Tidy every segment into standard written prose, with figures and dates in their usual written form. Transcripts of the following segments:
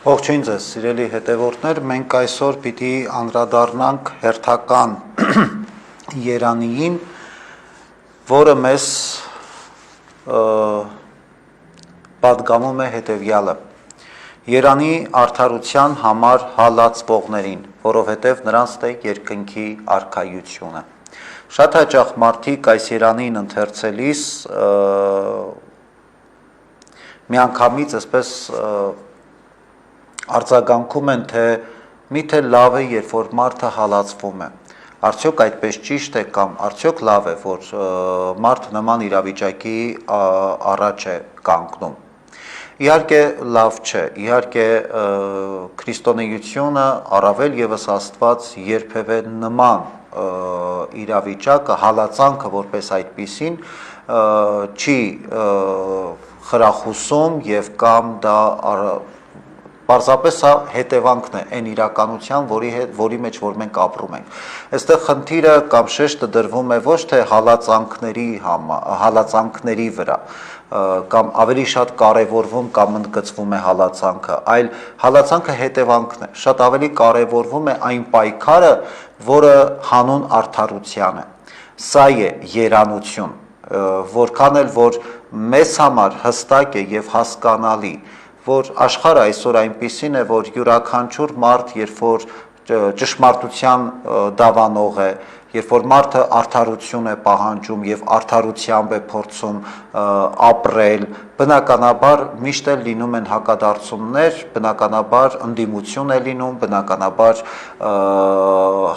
Ողջույն ձեզ, սիրելի հետևորդներ, մենք այսօր պիտի անդրադառնանք հերթական երանիին, որը մեզ պատգամում է հետևյալը. Երանի արդարության համար հալածվողներին, որովհետև նրանց է երկնքի արքայությունը։ Շատ հաճախ մարդիկ այս երանին ընթերցելիս միանգամից այսպես արձագանքում են, թե միթե լավ է, երբ որ մարդը հալածվում է, արդյոք այդպես ճիշտ է կամ արդյոք լավ է, որ մարդը նման իրավիճակի առաջ է կանգնում։ Իհարկե լավ չէ, իհարկե քրիստոնեությունը, առավել ևս Աստված երբևէ նման իրավիճակը, հալածանքը որպես այդպիսին չի խրախուսում եւ կամ դա պարզապես սա հետևանքն է այն իրականության, որի մեջ որ մենք ապրում ենք։ Այստեղ խնդիրը կամ շեշտը դրվում է ոչ թե հալածանքների վրա, կամ ավելի շատ կարևորվում կամ ընդգծվում է հալածանքը, այլ հալածանքը հետևանքն է, շատ ավելի կարևորվում է այն պայքարը, որը հանուն արդարության է։ Սա է երանություն, որքան էլ որ մեզ համար հստակ է եւ հասկանալի, որ աշխարհը այսօր այնպիսին է, որ յուրաքանչյուր մարդ, երբ որ ճշմարտության դավանող է, երբ որ մարդը արդարություն է պահանջում եւ արդարությամբ է փորձում ապրել, բնականաբար միշտ էլ լինում են հակադարձումներ, բնականաբար ընդդիմություն է լինում, բնականաբար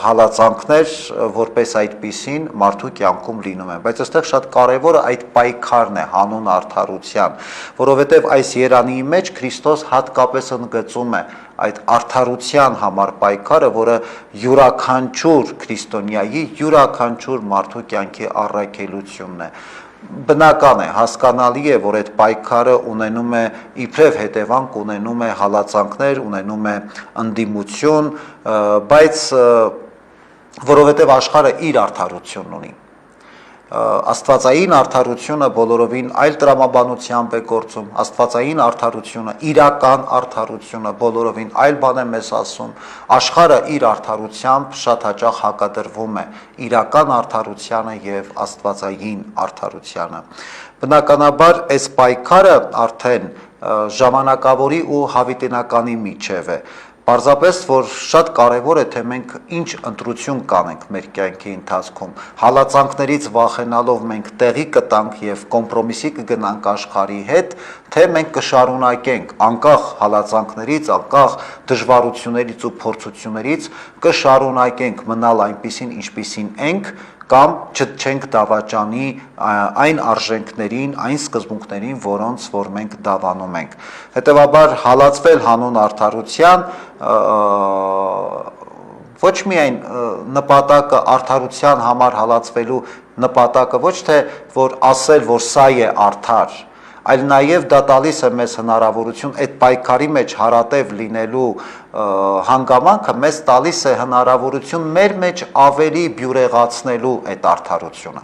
հալածանքներ, որպես այդպիսին մարդու կյանքում լինում են, բայց այստեղ շատ կարևորը այդ պայքարն է հանուն արդարության, որովհետև այս երանի մեջ Քրիստոս հատկապես ընդգծում է այդ արդարության համար պայքարը, որը յուրաքանչյուր քրիստոնյայի, յուրաքանչյուր մարդու կյանքի առաքելությունն է։ Բնական է, հասկանալի է, որ այդ պայքարը ունենում է իբրև հետևանք, ունենում է հալածանքներ, ունենում է ընդդիմություն, բայց որովհետև աշխարհը իր արդարությունն ունի։ Աստվածային արդարությունը բոլորովին այլ տրամաբանությամբ է գործում, աստվածային արդարությունը, իրական արդարությունը բոլորովին այլ բան է մեզ ասում, աշխարհը իր արդարությամբ շատ հաճախ հակադրվում է իրական արդարությանը եւ աստվածային արդարությանը։ Բնականաբար այս պայքարը արդեն ժամանակավորի ու հավիտենականի միջև է։ Պարզապես, որ շատ կարևոր է, թե մենք ինչ ընտրություն կանենք մեր կյանքի ընթացքում, հալածանքներից վախենալով մենք տեղի կտանք եւ կոմպրոմիսի կգնանք աշխարհի հետ, թե մենք կշարունակենք անկախ հալածանքներից, անկախ դժվարություններից ու փորձություններից, կշարունակենք մնալ այնպիսին, ինչպիսին ենք, կամ չենք դավաճանի այն արժենքներին, այն սկզբունքներին, որոնց որ մենք դավանում ենք։ Հետևաբար հալածվել հանուն արդարության ոչ միայն նպատակը արդարության համար հալածվելու նպատակը ոչ թե որ ասել, որ սա է արդար, այլ նաև դա տալիս է մեզ հնարավորություն այդ պայքարի մեջ հարատև լինելու հանգամանքը մեզ տալիս է հնարավորություն մեր մեջ ավելի բյուրեղացնելու այդ արդարությունը։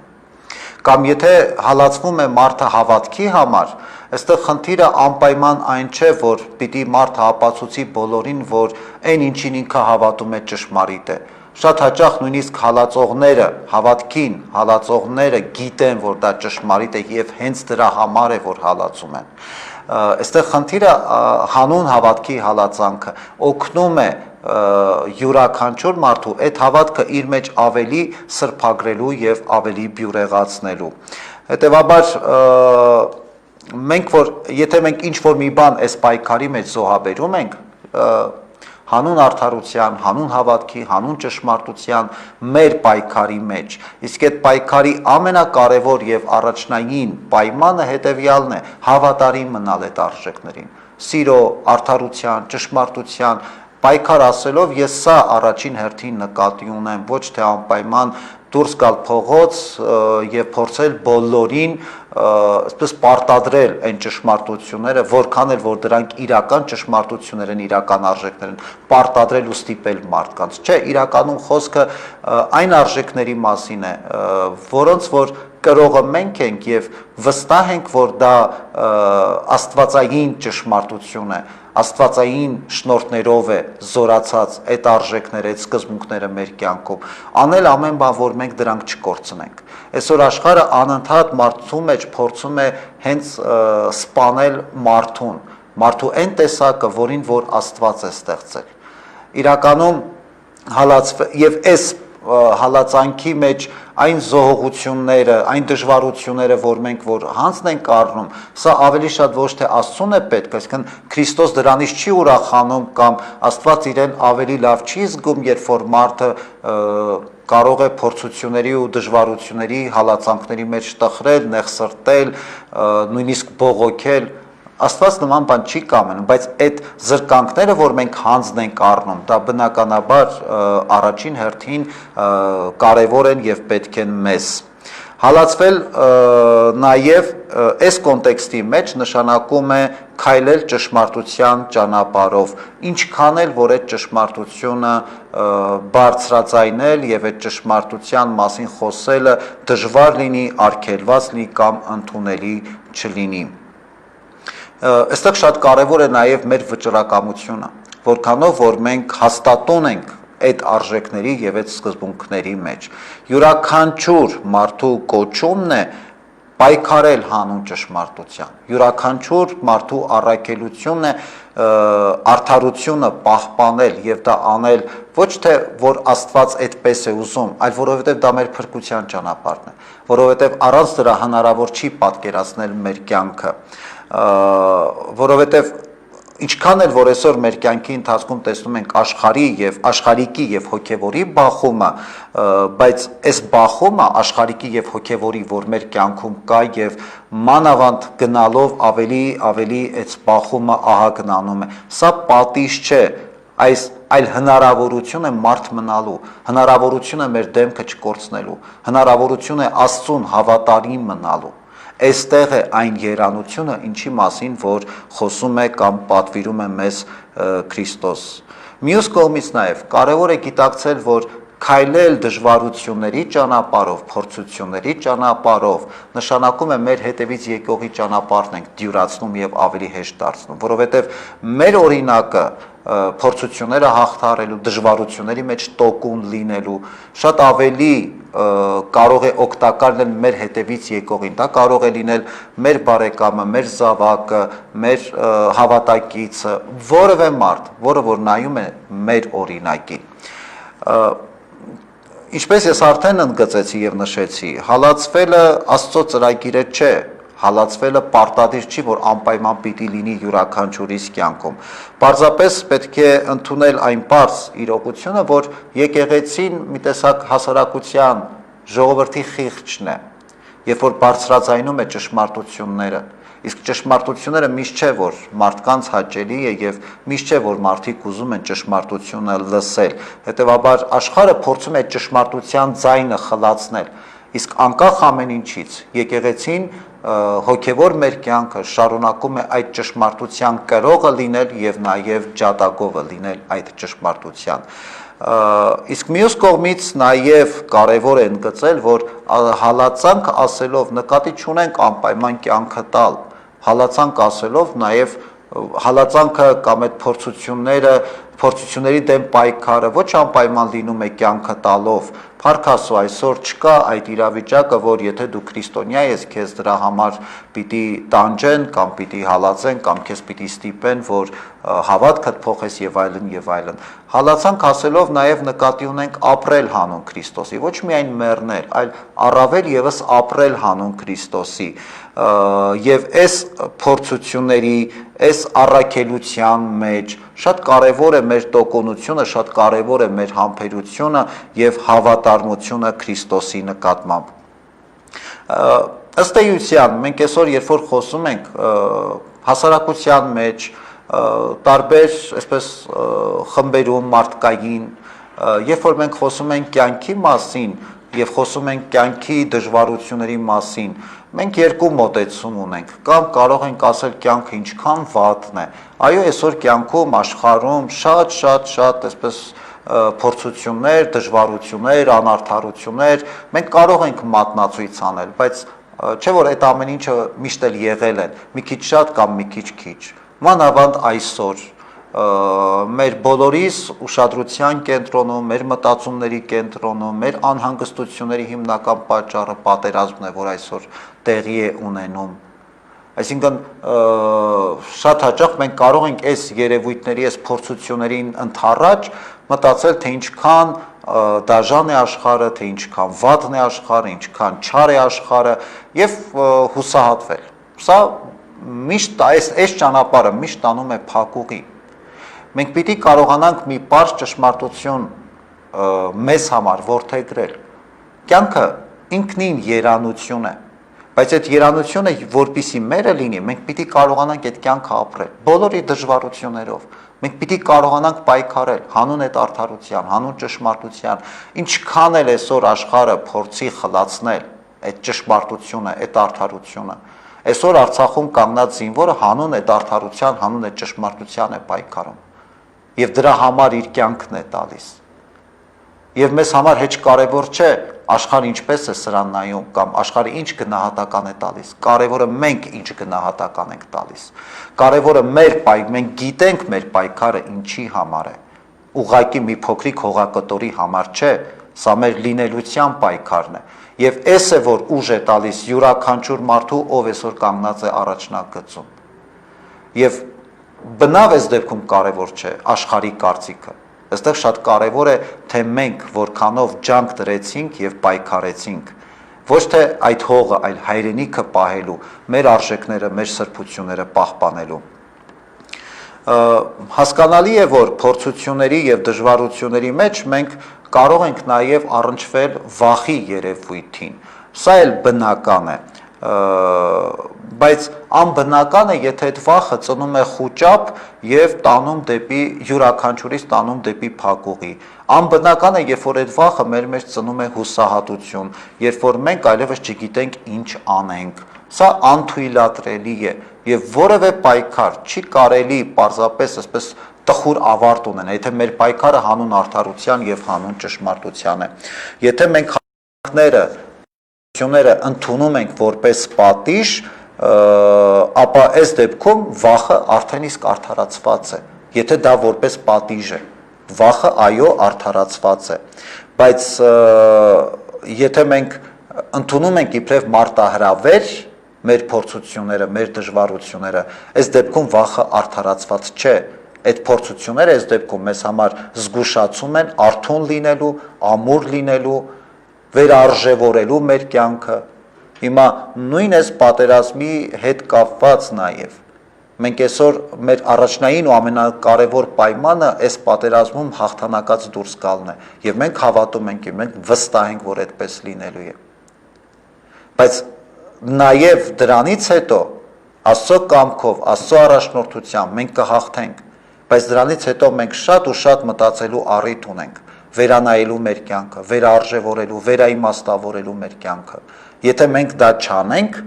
Կամ եթե հալածվում է մարդը հավատքի համար, այստեղ խնդիրը անպայման այն չէ, որ պիտի մարդը ապացուցի բոլորին, որ այն ինչին ինքը հավատում է ճշմարիտ է։ Շատ հաճախ նույնիսկ հալածողները, հավատքին հալածողները գիտեն, որ դա ճշմարիտ է եւ հենց դրա համար է, որ հալածում են։ Այստեղ խնդիրը հանուն հավատքի հալածանքը օգնում է յուրաքանչյուր մարդու այդ հավատքը իր մեջ ավելի սրբագրելու եւ ավելի բյուրեղացնելու։ Հետևաբար եթե մենք ինչ որ մի բան այս պայքարի մեջ զոհաբերում ենք, հանուն արդարության, հանուն հավատքի, հանուն ճշմարտության մեր պայքարի մեջ, իսկ այդ պայքարի ամենակարևոր եւ առաջնային պայմանը հետեւյալն է՝ հավատարիմ մնալ այդ արժեքներին, սիրո, արդարության, ճշմարտության պայքար ասելով ես սա առաջին հերթին նկատի ունեմ, ոչ թե անպայման դուրս գալ փողոց եւ փորձել բոլորին այսպես պարտադրել այն ճշմարտությունները, որքան էլ որ դրանք իրական ճշմարտություններ են, իրական արժեքներ են, պարտադրել ու ստիպել մարդկանց։ Չէ, իրականում խոսքը այն արժեքների մասին է, որոնց որ կրողը մենք ենք եւ վստահ ենք, որ դա աստվածային ճշմարտություն է, աստվածային շնորհներով է զորացած այդ արժեքները, այդ սկզբունքները մեր կյանքում, անել ամեն բան, որ մենք դրանք չկորցնենք։ Այսօր աշխարհը անընդհատ մարդու մեջ փորձում է հենց սպանել մարդու այն տեսակը, որին որ Աստված է ստեղծել։ Իրականում եւ այս հալածանքի մեջ այն զոհողությունները, այն դժվարությունները, որ մենք հանձն ենք առնում, սա ավելի շատ ոչ թե Աստծուն է պետք, այսինքն Քրիստոս դրանից չի ուրախանում կամ Աստված իրեն ավելի լավ չի զգում, երբ որ մարդը կարող է փորձությունների ու դժվարությունների, հալածանքների մեջ տխրել, նեղսրտել, նույնիսկ բողոքել։ Աստված նման բան չի կամենում, բայց այդ զրկանքները, որ մենք հանձն ենք առնում, դա բնականաբար առաջին հերթին կարևոր են եւ պետք են մեզ։ Հալածվել նաեւ այս կոնտեքստի մեջ նշանակում է քայլել ճշմարտության ճանապարհով, ինչքան էլ որ այդ ճշմարտությունը բարձրաձայնել եւ այդ ճշմարտության մասին խոսելը դժվար լինի, արգելված լինի կամ ընդունելի չլինի։ Այստեղ շատ կարևոր է նաև մեր վճռակամությունը, որքանով որ մենք հաստատուն ենք այդ արժեքների եւ այդ սկզբունքների մեջ։ Յուրաքանչյուր մարդու կոչումն է պայքարել հանուն ճշմարտության։ Յուրաքանչյուր մարդու առաքելությունն է արդարությունը պահպանել եւ դա անել ոչ թե որ Աստված այդպես է ուզում, այլ որովհետեւ դա մեր փրկության ճանապարհն է, որովհետեւ առանց դրա հնարավոր չի պատկերացնել մեր կյանքը, որովհետեւ ինչքան էլ որ այսօր մեր կյանքի ընթացքում տեսնում ենք աշխարհիկի եւ հոգեվորի բախումը, բայց այս բախումը աշխարհիկի եւ հոգեվորի, որ մեր կյանքում կա եւ մանավանդ գնալով ավելի այս բախումը ահագնանում է, սա պատիժ չէ, այլ հնարավորություն է մարդ մնալու, հնարավորություն է մեր դեմքը չկորցնելու, հնարավորություն է Աստծուն հավատարիմ մնալու։ Այստեղ է այն երանությունը, ինչի մասին որ խոսում է կամ պատվիրում է մեզ Քրիստոս։ Մյուս կողմից նաև կարևոր է գիտակցել, որ քայլել դժվարությունների ճանապարհով, փորձությունների ճանապարհով նշանակում է մեր հետևից եկողի ճանապարհն ենք դյուրացնում եւ ավելի հեշտ դարձնում, որովհետեւ մեր օրինակը փորձությունները հաղթահարելու, դժվարությունների մեջ տոկուն լինելու շատ ավելի կարող է օգտակար լինել մեր հետևից եկողին, դա կարող է լինել մեր բարեկամը, մեր զավակը, մեր հավատակիցը, որևէ մարդ, որը որ նայում է մեր օրինակին։ Ինչպես ես արդեն ընդգծեցի եւ նշեցի, հալածվելը Աստծո ծրագիրը չէ, հալածվելը պարտադիր չի, որ անպայման պիտի լինի յուրաքանչյուրիս կյանքում։ Պարզապես պետք է ընդունել այն պարզ իրողությունը, որ եկեղեցին մի տեսակ հասարակության ժողովրդի խիղճն է, երբ որ բարձրաձայնում է ճշմարտությունները, իսկ ճշմարտությունները միշտ չէ, որ մարդկանց հաճելի է եւ միշտ չէ, որ մարդիկ ուզում են ճշմարտությունը լսել։ Հետևաբար աշխարհը փորձում է ճշմարտության ձայնը խլացնել, իսկ անկախ ամեն ինչից եկեղեցին հոգևոր մեր կյանքը շարունակում է այդ ճշմարտության կրողը լինել եւ նաեւ ջատագովը լինել այդ ճշմարտության։ Իսկ մյուս կողմից նաեւ կարեւոր է ընդգծել, որ հալածանք ասելով նկատի չունենք անպայման կյանքը տալ, հալածանք ասելով նաեւ հալածանքը կամ այդ փորձությունների դեմ պայքարը ոչ անպայման լինում է կյանքը տալով։ Փառք Աստծո, այսօր չկա այդ իրավիճակը, որ եթե դու քրիստոնյա ես, քեզ դրա համար պիտի տանջեն կամ պիտի հալածեն կամ քեզ պիտի ստիպեն, որ հավատքդ փոխես եւ այլն եւ այլն։ Հալածանք ասելով նաեւ նկատի ունենք ապրել հանուն Քրիստոսի, ոչ միայն մեռնել, այլ առավել եւս ապրել հանուն Քրիստոսի։ Եվ այս փորձությունների, այս առաքելության մեջ շատ կարևոր է մեր տոկունությունը, շատ կարևոր է մեր համբերությունը եւ հավատարմությունը Քրիստոսի նկատմամբ։ Ըստ էության, մենք այսօր երբ որ խոսում ենք հասարակության մեջ, տարբեր այսպես խմբերում մարդկային, երբ որ մենք խոսում ենք կյանքի մասին եւ խոսում ենք կյանքի դժվարությունների մասին, մենք երկու մոտեցում ունենք, կամ կարող ենք ասել կյանքը ինչքան վատն է։ Այո, այսօր կյանքում աշխարհում շատ այսպես փորձություններ, դժվարություններ, անարդարություններ, մենք կարող ենք մատնացույց անել, բայց չէ որ այդ ամեն ինչը միշտ էլ եղել են, մի քիչ շատ կամ մի քիչ քիչ։ Մանավանդ այսօր մեր բոլորիս ուշադրության կենտրոնում, մեր մտածումների կենտրոնում, մեր անհանգստությունների հիմնական պատճառը պատերազմն է, որ այսօր տեղի է ունենում։ Այսինքն շատ հաճախ մենք կարող ենք այս երևույթների, այս փորձություններին ընդառաջ մտածել, թե ինչքան դաժան է աշխարհը, թե ինչքան վատն է աշխարհը, ինչքան չար է աշխարհը եւ հուսահատվել։ Սա միշտ այս ճանապարհը միշտ տանում է փակուղի։ Մենք պիտի կարողանանք մի պարզ ճշմարտություն մեզ համար որդեգրել։ Կյանքը ինքնին երանություն է, բայց այդ երանությունը, որպեսզի մերը լինի, մենք պիտի կարողանանք այդ կյանքը ապրել, բոլորի դժվարություններով։ Մենք պիտի կարողանանք պայքարել հանուն այդ արդարության, հանուն ճշմարտության, ինչքան էլ այսօր աշխարհը փորձի խլացնել այդ ճշմարտությունը, այդ արդարությունը։ Այսօր Արցախում կանգնած զինվորը հանուն այդ արդարության, հանուն այդ ճշմարտության է պայքարում։ Եվ դրա համար իր կյանքն է տալիս։ Եվ մեզ համար հեչ կարևոր չէ աշխարհը ինչպես է սրան նայում կամ աշխարհը ինչ գնահատական է տալիս։ Կարևորը մենք ինչ գնահատական ենք տալիս։ Կարևորը մենք գիտենք մեր պայքարը ինչի համար է։ Ուղղակի մի փոքրիկ հողակտորի համար չէ, սա մեր լինելության պայքարն է։ Եվ այս է որ ուժ է տալիս յուրաքանչյուր մարդու, ով այսօր կանգնած է առաջնագծում։ Եվ բնավ այս դեպքում կարևոր չէ աշխարհի կարծիքը։ Այստեղ շատ կարևոր է, թե մենք որքանով ջանք դրեցինք եւ պայքարեցինք, ոչ թե այդ հողը, այլ հայրենիքը պահելու, մեր արժեքները, մեր սրբությունները պահպանելու։ Հասկանալի է, որ փորձությունների եւ դժվարությունների մեջ մենք կարող ենք նաեւ առնչվել վախի երևույթին։ Սա էլ բնական է, բայց անբնական է, եթե այդ վախը ծնում է խուճապ եւ տանում դեպի յուրաքանչյուրից տանում դեպի փակուղի։ Անբնական է, երբ որ այդ վախը մեր մեջ ծնում է հուսահատություն, երբ որ մենք այլևս չգիտենք ինչ անենք։ Սա անթույլատրելի է եւ որևէ պայքար չի կարելի պարզապես այսպես տխուր ավարտ ունենա, եթե մեր պայքարը հանուն արդարության եւ հանուն ճշմարտության է։ Եթե մենք հանքները ընդունում ենք որպես պատիժ, ապա այս դեպքում վախը արդեն իսկ արդարացված է, եթե դա որպես պատիժ է, վախը այո արդարացված է, բայց եթե մենք ընդունում ենք իբրև մարտահրավեր մեր փորձությունները, մեր դժվարությունները, այս դեպքում վախը արդարացված չէ, այդ փորձությունները այս դեպքում մեզ համար զգուշացում են արթուն լինելու, ամուր լինելու, վերարժևորելու մեր կյանքը։ Հիմա նույն այս պատերազմի հետ կապված նաև մենք այսօր մեր առաջնային ու ամենակարևոր պայմանը այս պատերազմում հաղթանակած դուրս գալն է եւ մենք հավատում ենք, մենք վստահ ենք, որ այդպես լինելու է։ Բայց նաև դրանից հետո Աստծո կամքով, Աստծո առաջնորդությամբ մենք կհաղթենք, բայց դրանից հետո մենք շատ ու շատ մտածելու առիթ ունենք, վերանայելու մեր կյանքը, վերարժևորելու, վերաիմաստավորելու մեր կյանքը։ Եթե մենք դա չանենք,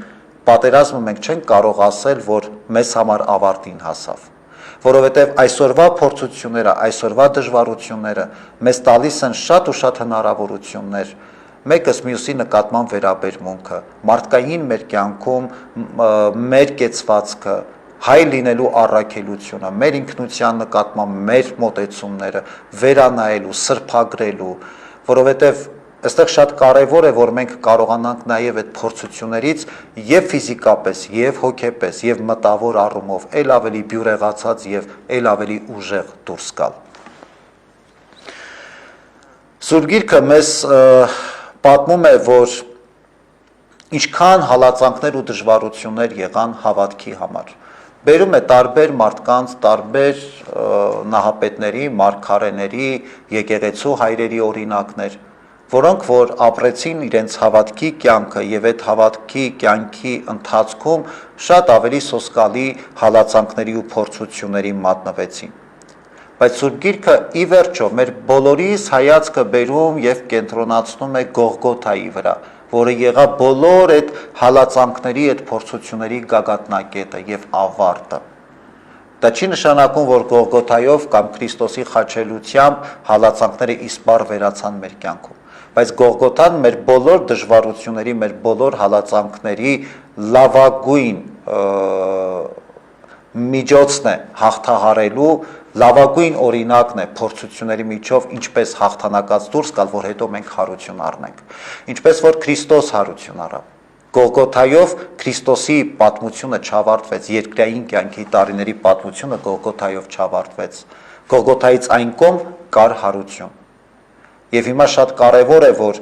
պատերազմը մենք չենք կարող ասել, որ մեզ համար ավարտին հասավ, որովհետև այսօրվա փորձությունները, այսօրվա դժվարությունները մեզ տալիս են շատ ու շատ հնարավորություններ, մեկս մյուսի նկատմամբ վերաբերմունքը, մարդկային մեր կյանքում մեր կեցվածքը, հայ լինելու առաքելությունը, մեր ինքնության նկատմամբ մեր մոտեցումները վերանայելու, սրբագրելու, որովհետև այստեղ շատ կարևոր է, որ մենք կարողանանք նաև այդ փորձություններից եւ ֆիզիկապես, եւ հոգեպես, եւ մտավոր առումով ել ավելի բյուրեղացած եւ ել ավելի ուժեղ դուրս գալ։ Սուրբ Գիրքը մեզ պատմում է, որ ինչքան հալածանքներ ու դժվարություններ եղան հավատքի համար։ Բերում է տարբեր մարդկանց, տարբեր նահապետների, մարգարեների, եկեղեցու հայրերի օրինակներ, որոնք որ ապրեցին իրենց հավատքի կյանքը եւ այդ հավատքի կյանքի ընթացքում շատ ավելի սոսկալի հալածանքների ու փորձությունների մատնվեցին։ Բայց Սուրբ Գիրքը ի վերջո մեր բոլորիս հայացքը բերում եւ կենտրոնացնում է Գողգոթայի վրա, որը եղավ բոլոր այդ հալածանքների, այդ փորձությունների գագաթնակետը եւ ավարտը։ Դա չի նշանակում, որ Գողգոթայով կամ Քրիստոսի խաչելությամբ հալածանքները իսպառ վերացան մեր կյանքում, բայց Գողգոթան մեր բոլոր դժվարությունների, մեր բոլոր հալածանքների լավագույն միջոցն է հաղթահարելու, լավագույն օրինակն է փորձությունների միջով ինչպես հաղթանակած դուրս գալ, որ հետո մենք հարություն առնենք, ինչպես որ Քրիստոս հարություն առավ։ Գողգոթայով Քրիստոսի պատմությունը չավարտվեց, երկրային կյանքի տարիների պատմությունը Գողգոթայով չավարտվեց։ Գողգոթայից այն կողմ կար հարություն։ Եվ հիմա շատ կարևոր է, որ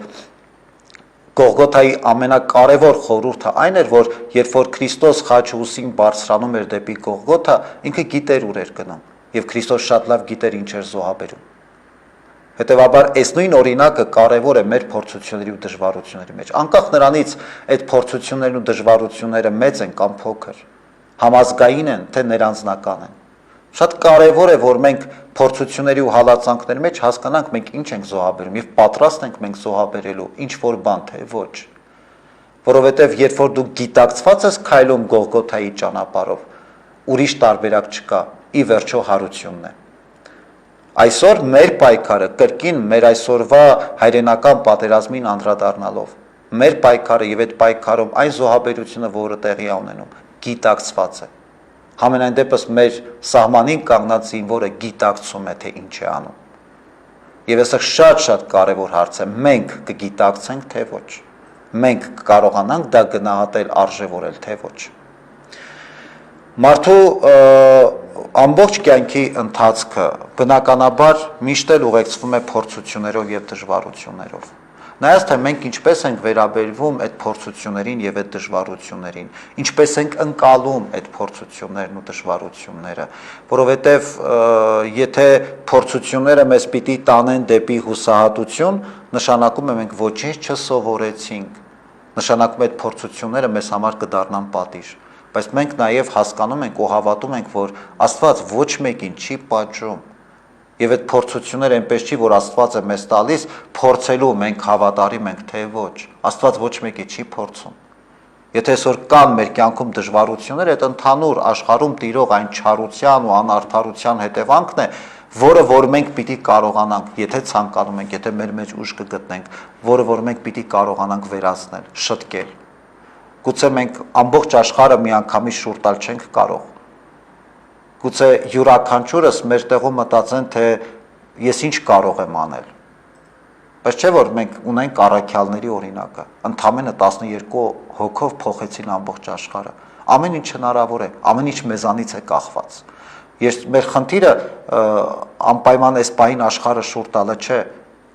Գողգոթայի ամենակարևոր խորհուրդը այն էր, որ երբ որ Քրիստոս խաչի ուսին բարձրանում էր դեպի Գողգոթա, ինքը գիտեր ուր էր գնում, եւ Քրիստոս շատ լավ գիտեր ինչ էր զոհաբերում։ Հետևաբար այս նույն օրինակը կարևոր է մեր փորձությունների ու դժվարությունների մեջ։ Անկախ նրանից այդ փորձություններն ու դժվարությունները մեծ են կամ փոքր, համազգային են, թե ներանձնական են։ Շատ կարևոր է, որ մենք փորձությունների ու հալածանքների մեջ հասկանանք մենք ինչ ենք զոհաբերում եւ պատրաստ ենք մենք զոհաբերելու ինչ որ բան թե ոչ։ Որովհետեւ երբ որ դու գիտակցված ես քայլում Գողգոթայի ճանապարհով, ուրիշ տարբերակ չկա, ի վերջո հարությունն է։ Այսօր մեր պայքարը կրկին մեր այսօրվա հայրենական պատերազմին անդրադառնալով, մեր պայքարը եւ այդ պայքարում այն զոհաբերությունը, որը տեղի է ունենում, գիտակցված է։ Համենայն դեպս մեր սահմանին կանգնած զինվորը գիտակցում է, թե ինչ է անում։ Եվ այսը շատ կարևոր հարց է, մենք կգիտակցենք, թե ոչ։ Մենք կկարողանանք դա գնահատել, արժևորել, թե ոչ։ Մարդու ամբողջ կյանքի ընթացքը բնականաբար միշտ էլ ուղեկցվում է փորձություններով եւ դժվարություններով։ Նայած թե մենք ինչպես ենք վերաբերվում այդ փորձություններին եւ այդ դժվարություններին, ինչպես ենք ընկալում այդ փորձություններն ու դժվարությունները, որովհետեւ եթե փորձությունները մեզ պիտի տանեն դեպի հուսահատություն, նշանակում է մենք ոչինչ չսովորեցինք, նշանակում է այդ փորձությունները մեզ համար կդառնան պատիժ, բայց մենք նաեւ հասկանում ենք ու հավատում ենք, որ Աստված ոչ մեկին չի պատժում։ Եվ այդ փորձությունները այնպես չի, որ Աստված է մեզ տալիս փորձելու, մենք հավատարիմ ենք, թե ոչ։ Աստված ոչ մեկի չի փորձում։ Եթե այսօր կան մեր կյանքում դժվարություններ, այդ ընդհանուր աշխարհում տիրող այն չարության ու անարդարության հետևանքն է, որը որ մենք պիտի կարողանանք, եթե ցանկանում ենք, եթե մեր մեջ ուժ կգտնենք, որը որ մենք պիտի կարողանանք վերացնել, շտկել։ Գուցե մենք ամբողջ աշխարհը միանգամից շուռ տալ չենք կարող։ Գուցե յուրաքանչյուրս մեր տեղում մտածեն, թե ես ինչ կարող եմ անել։ Բայց չէ որ մենք ունենք առաքյալների օրինակը, ընդամենը 12 հոգով փոխեցին ամբողջ աշխարհը։ Ամեն ինչ հնարավոր է, ամեն ինչ մեզանից է կախված։ Մեր խնդիրը անպայման այս պահին աշխարհը շուռ տալը չէ,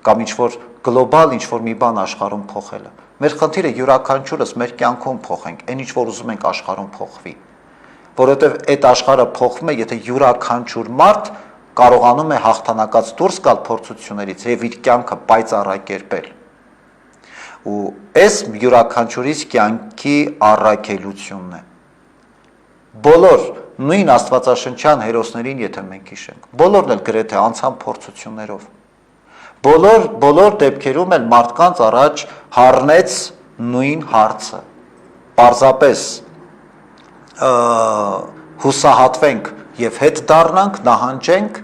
կամ ինչ որ գլոբալ ինչ որ մի բան աշխարհում փոխելը։ Մեր խնդիրը յուրաքանչյուրս մեր կյանքում փոխենք, այն ինչ որ ուզում ենք աշխարհում փոխվի։ Որովհետև այդ աշխարհը փոխվում է, եթե յուրաքանչյուր մարդ կարողանում է հաղթանակած դուրս գալ փորձություններից եւ իր կյանքը պայծառակերպել։ Ու այս յուրաքանչյուրից կյանքի առաքելությունն է։ Բոլոր նույն աստվածաշնչյան հերոսներին, եթե մենք հիշենք, բոլորն էլ գրեթե անցան փորձություններով։ Բոլոր դեպքերում էլ մարդկանց առաջ հառնեց նույն հարցը։ Պարզապես հուսահատվենք եւ հետ դառնանք, նահանջենք,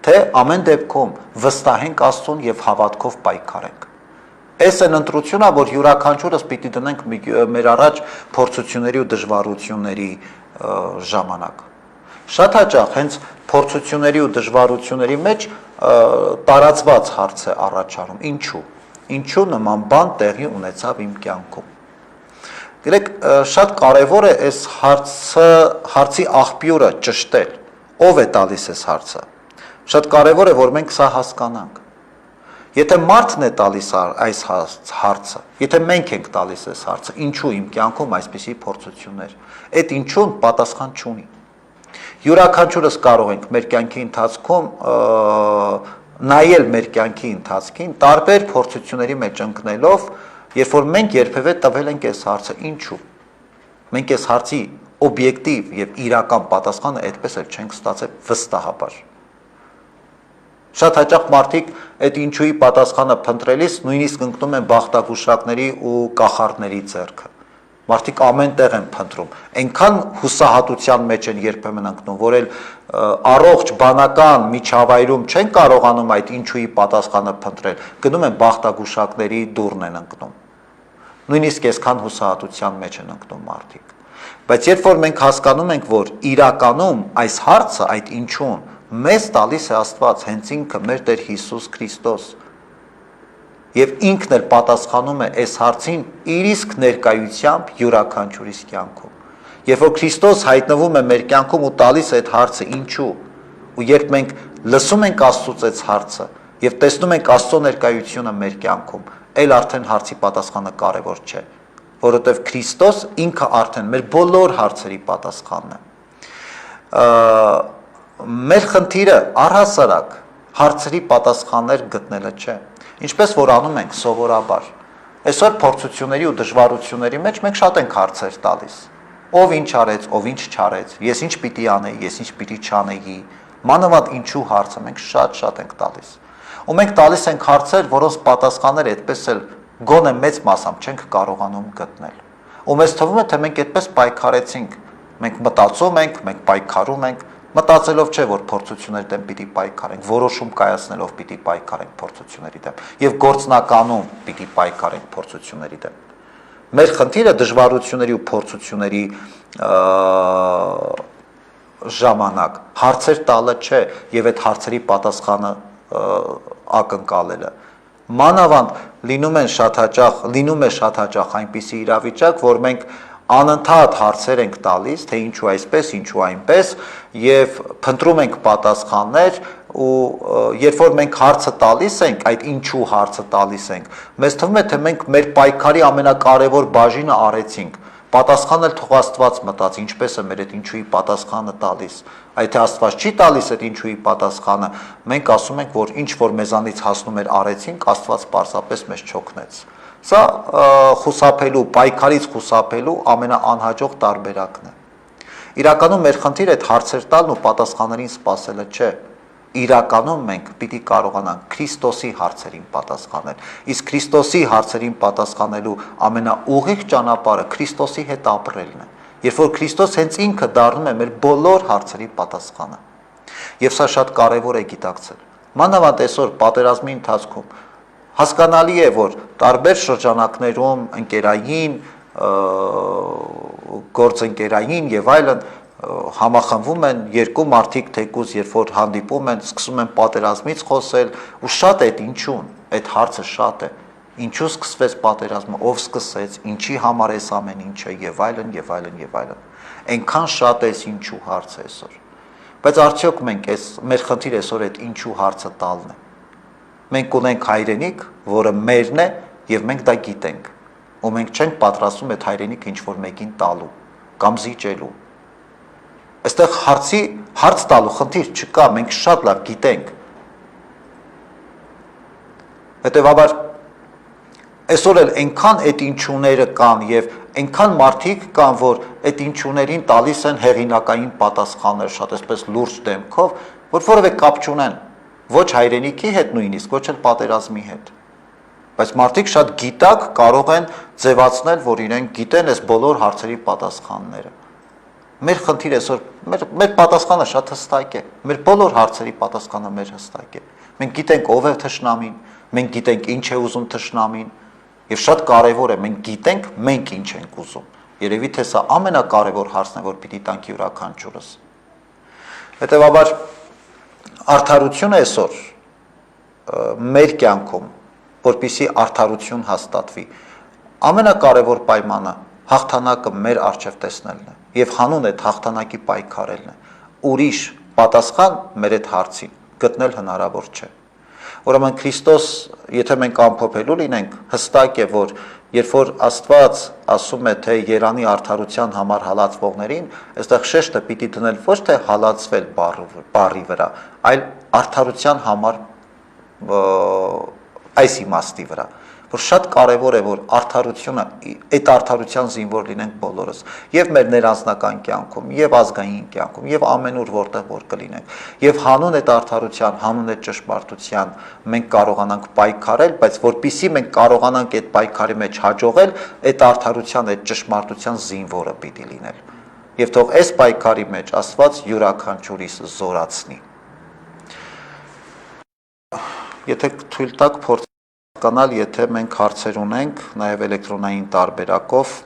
թե ամեն դեպքում վստահենք Աստծուն եւ հավատքով պայքարենք։ Այս են ընտրությունը, որ յուրաքանչյուրս պիտի դնենք մեր առաջ փորձությունների ու դժվարությունների ժամանակ։ Շատ հաճախ հենց փորձությունների ու դժվարությունների մեջ տարածված հարց է առաջանում։ Ինչու նման բան տեղի ունեցավ իմ կյանքում։ Գիտեք, շատ կարևոր է այս հարցի աղբյուրը ճշտել։ Ով է տալիս այս հարցը։ Շատ կարևոր է, որ մենք սա հասկանանք։ Եթե մարդն է տալիս այս հարցը, եթե մենք ենք տալիս այս հարցը, ինչու իմ կյանքում այսպիսի փորձություններ, այդ ինչուն պատասխան չունի։ Յուրաքանչյուրս կարող ենք մեր կյանքի ընթացքում նայել մեր կյանքի ընթացքին տարբեր փորձությունների մեջ ընկնելով, երբ որ մենք երբևէ տվել ենք այս հարցը, ինչու։ Մենք այս հարցի օբյեկտիվ եւ իրական պատասխանը այդպես էլ չենք ստացել վստահաբար։ Շատ հաճախ մարդիկ այդ ինչուի պատասխանը փնտրելիս նույնիսկ ընկնում են բախտագուշակների ու կախարդների ձեռքը։ Մարդիկ ամեն տեղ են փնտրում, այնքան հուսահատության մեջ են երբեմն ընկնում, որ էլ առողջ բանական միջավայրում չեն կարողանում այդ ինչուի պատասխանը փնտրել, գնում են բախտագուշակների դուռն են ընկնում։ Նույնիսկ այսքան հուսահատության մեջ են ընկնում մարդիկ։ Բայց երբ որ մենք հասկանում ենք, որ իրականում այս հարցը, այդ ինչուն մեզ տալիս է Աստված, հենց ինքը մեր Տեր Հիսուս Քրիստոս, եւ ինքն էլ պատասխանում է այս հարցին իր իսկ ներկայությամբ յուրաքանչյուրիս կյանքում։ Երբ որ Քրիստոս հայտնվում է մեր կյանքում ու տալիս է այդ հարցը ինչու, ու երբ մենք լսում ենք Աստծուց այս հարցը եւ տեսնում ենք Աստծո ներկայությունը մեր կյանքում, այլ արդեն հարցի պատասխանը կարեւոր չէ, որովհետեւ Քրիստոս ինքը արդեն մեր բոլոր հարցերի պատասխանն է։ Մեր խնդիրը առհասարակ հարցերի պատասխաններ գտնելը չէ։ Ինչպես որ անում ենք սովորաբար։ Այսօր փորձությունների ու դժվարությունների մեջ մենք շատ ենք հարցեր տալիս։ Ով ինչ արեց, ով ինչ չարեց, ես ինչ պիտի անեի, ես ինչ պիտի չանեի։ Մանավանդ ինչու հարցը մենք շատ ենք տալիս։ Ու մենք տալիս ենք հարցեր, որոնց պատասխանները այդպես էլ գոնե մեծ մասամբ չենք կարողանում գտնել։ Ու մեզ թվում է, թե մենք այդպես պայքարեցինք։ Մենք մտածում ենք, մենք պայքարում ենք, մտածելով չէ, որ փորձությունների դեմ պիտի պայքարենք, որոշում կայացնելով պիտի պայքարենք փորձությունների դեմ եւ գործնականում պիտի պայքարենք փորձությունների դեմ։ Մեր խնդիրը դժվարությունների ու փորձությունների ժամանակ հարցեր տալը չէ եւ այդ հարցերի պատասխանը ակնկալելը։ Մանավանդ լինում է շատ հաճախ այնպիսի իրավիճակ, որ մենք անընդհատ հարցեր ենք տալիս, թե ինչու այսպես, ինչու այնպես, եւ փնտրում ենք պատասխաններ, ու երբ որ մենք հարցը տալիս ենք, այդ ինչու հարցը տալիս ենք, մեզ թվում է, թե մենք մեր պայքարի ամենակարևոր բաժինը արեցինք, պատասխանել թող Աստված մտածի, ինչպես է մեր այդ ինչուի պատասխանը տալիս, այդ թե Աստված չի տալիս այդ ինչուի պատասխանը, մենք ասում ենք, որ ինչ որ մեզանից հասնում էր արեցինք, Աստված պարզապես մեզ չօգնեց։ Սա խուսափելու, պայքարից խուսափելու ամենաանհաջող տարբերակն է։ Իրականում մեր խնդիրը այդ հարցեր տալն ու պատասխաններին սպասելը չէ։ Իրականում մենք պիտի կարողանանք Քրիստոսի հարցերին պատասխանել։ Իսկ Քրիստոսի հարցերին պատասխանելու ամենաուղիղ ճանապարհը Քրիստոսի հետ ապրելն է։ Երբ որ Քրիստոս հենց ինքը դառնում է մեր բոլոր հարցերի պատասխանը։ Եվ սա շատ կարևոր է գիտակցել։ Մանավանդ այսօր պատերազմի ընթացքում հասկանալի է, որ տարբեր շրջանակներում ընկերային, գործընկերային եւ այլն համախմբվում են երկու մարդիկ թեկուզ, երբ որ հանդիպում են, սկսում են պատերազմից խոսել, ու շատ է ինչուն, այդ հարցը շատ է։ Ինչու սկսվեց պատերազմը, ով սկսեց, ինչի համար էս ամեն ինչը եւ այլն եւ այլն եւ այլն։ Այնքան շատ է ինչու հարցը այսօր։ Բայց արդյոք մենք մեր խնդիրը այսօր այդ ինչու հարցը տալն է։ Մենք ունենք հայրենիք, որը մերն է եւ մենք դա գիտենք։ Ու մենք չենք պատրաստվում այդ հայրենիքը ինչ որ մեկին տալու կամ զիջելու։ Այստեղ հարց տալու խնդիր չկա, մենք շատ լավ գիտենք։ Հետևաբար այսօր էլ այնքան այդ ինչուները կան եւ այնքան մարդիկ կան, որ այդ ինչուներին տալիս են հեղինակային պատասխաններ, շատ այսպես լուրջ դեմքով, որ որևէ կապ չունեն ոչ հայրենիքի հետ նույնիսկ, ոչ էլ պատերազմի հետ։ Բայց մարդիկ շատ գիտակ կարող են ձևացնել, որ իրենք գիտեն այս բոլոր հարցերի պատասխանները։ Մեր խնդիրը այսօր մեր պատասխանը շատ հստակ է։ Մեր բոլոր հարցերի պատասխանը մեր հստակ է։ Մենք գիտենք ով է թշնամին, մենք գիտենք ինչ է ուզում թշնամին, եւ շատ կարեւոր է մենք գիտենք մենք ինչ ենք ուզում։ Երևի թե սա ամենակարևոր հարցն է, որ պիտի տանք յուրաքանչյուրս։ Հետևաբար արդարությունը այսօր մեր կյանքում, որպեսզի արդարություն հաստատվի, ամենակարևոր պայմանը հաղթանակը մեր առջև տեսնելն է եւ հանուն այդ հաղթանակի պայքարելն է։ Ուրիշ պատասխան մեր այդ հարցին գտնել հնարավոր չէ։ Ուրեմն Քրիստոս, եթե մենք ամփոփելու լինենք, հստակ է, որ երբ որ Աստված ասում է, թե երանի արդարության համար հալածվողներին, այստեղ շեշտը պիտի դնել ոչ թե հալածվել բառի վրա, այլ արդարության համար այս իմաստի վրա, որ շատ կարևոր է, որ արդարությունը, այդ արդարության զինվոր լինենք բոլորս, եւ մեր ներանձնական կյանքում, եւ ազգային կյանքում, եւ ամենուր որտեղ որ կլինենք, եւ հանուն այդ արդարության, հանուն այդ ճշմարտության մենք կարողանանք պայքարել, բայց որpիսի մենք կարողանանք այդ պայքարի մեջ հաջողել, այդ արդարության, այդ ճշմարտության զինվորը պիտի լինել։ Եվ թող այս պայքարի մեջ Աստված յուրաքանչյուրիս զորացնի։ Եթե թույլ տաք փորձ կանալ, եթե մենք հարցեր ունենք, նաև էլեկտրոնային տարբերակով,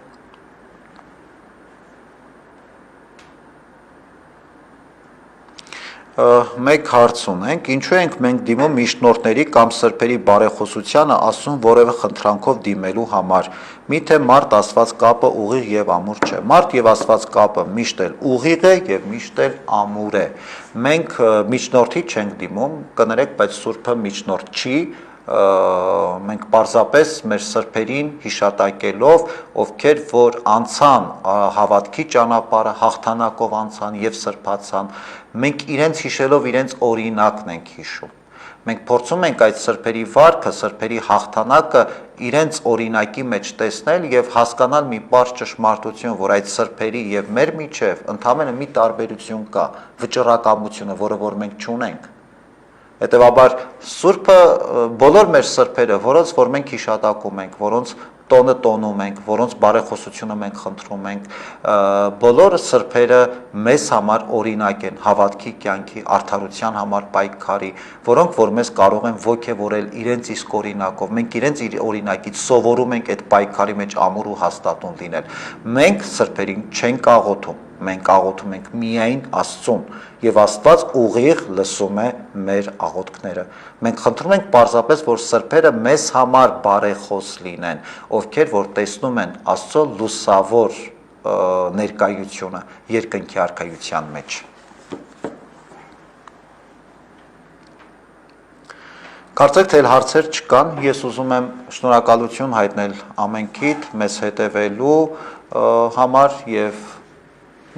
մեկ հարց ունենք, ինչու ենք մենք դիմում միջնորդների կամ սրբերի բարեխոսությանը ասում որևէ խնդրանքով դիմելու համար, միթե մարդ Աստված կապը ուղիղ եւ ամուր չէ, մարդ եւ Աստված կապը միշտ էլ ուղիղ է եւ միշտ էլ ամուր է, մենք միջնորդի չենք դիմում, կներեք, բայց Սուրբը միջնորդ չի, մենք պարզապես մեր սրբերին հիշատակելով, ովքեր որ անցան հավատքի ճանապարհը, հաղթանակով անցան եւ սրբացան, մենք իրենց հիշելով իրենց օրինակն ենք հիշում։ Մենք փորձում ենք այդ սրբերի վարքը, սրբերի հաղթանակը իրենց օրինակի մեջ տեսնել եւ հասկանալ մի բարձ ճշմարտություն, որ այդ սրբերի եւ մեր միջև ընդհանրապես մի տարբերություն կա, վճռակամությունը, որը որ մենք չունենք։ Հետևաբար Սուրբը բոլոր մեր սրբերը, որոնց որ մենք հիշատակում ենք, որոնց տոնը տոնում ենք, որոնց բարեխոսությունը մենք խնդրում ենք, բոլոր սրբերը մեզ համար օրինակ են հավատքի կյանքի, արդարության համար պայքարի, որոնք որ մեզ կարող են ոգևորել իրենց իսկ օրինակով, մենք իրենց օրինակից սովորում ենք այդ պայքարի մեջ ամուր ու հաստատուն լինել։ Մենք սրբերին չենք աղոթում, մենք աղոթում ենք միայն Աստծուն եւ Աստված ուղիղ լսում է մեր աղոթքները։ Մենք խնդրում ենք պարզապես, որ սրբերը մեզ համար բարեխոս լինեն, ովքեր որ տեսնում են Աստծո լուսավոր ներկայությունը երկնքի արքայության մեջ։ Կարծեք թե հարցեր չկան, ես ուզում եմ շնորհակալություն հայտնել ամենքիդ մեզ հետևելու համար եւ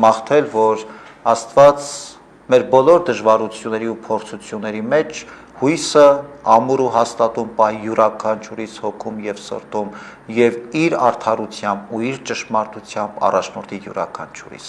մաղթել, որ Աստված մեր բոլոր դժվարությունների ու փորձությունների մեջ հույսը ամուր ու հաստատուն պահի յուրաքանչյուրիս հոգում եւ սրտում եւ իր արդարությամբ ու իր ճշմարտությամբ առաջնորդի յուրաքանչյուրիս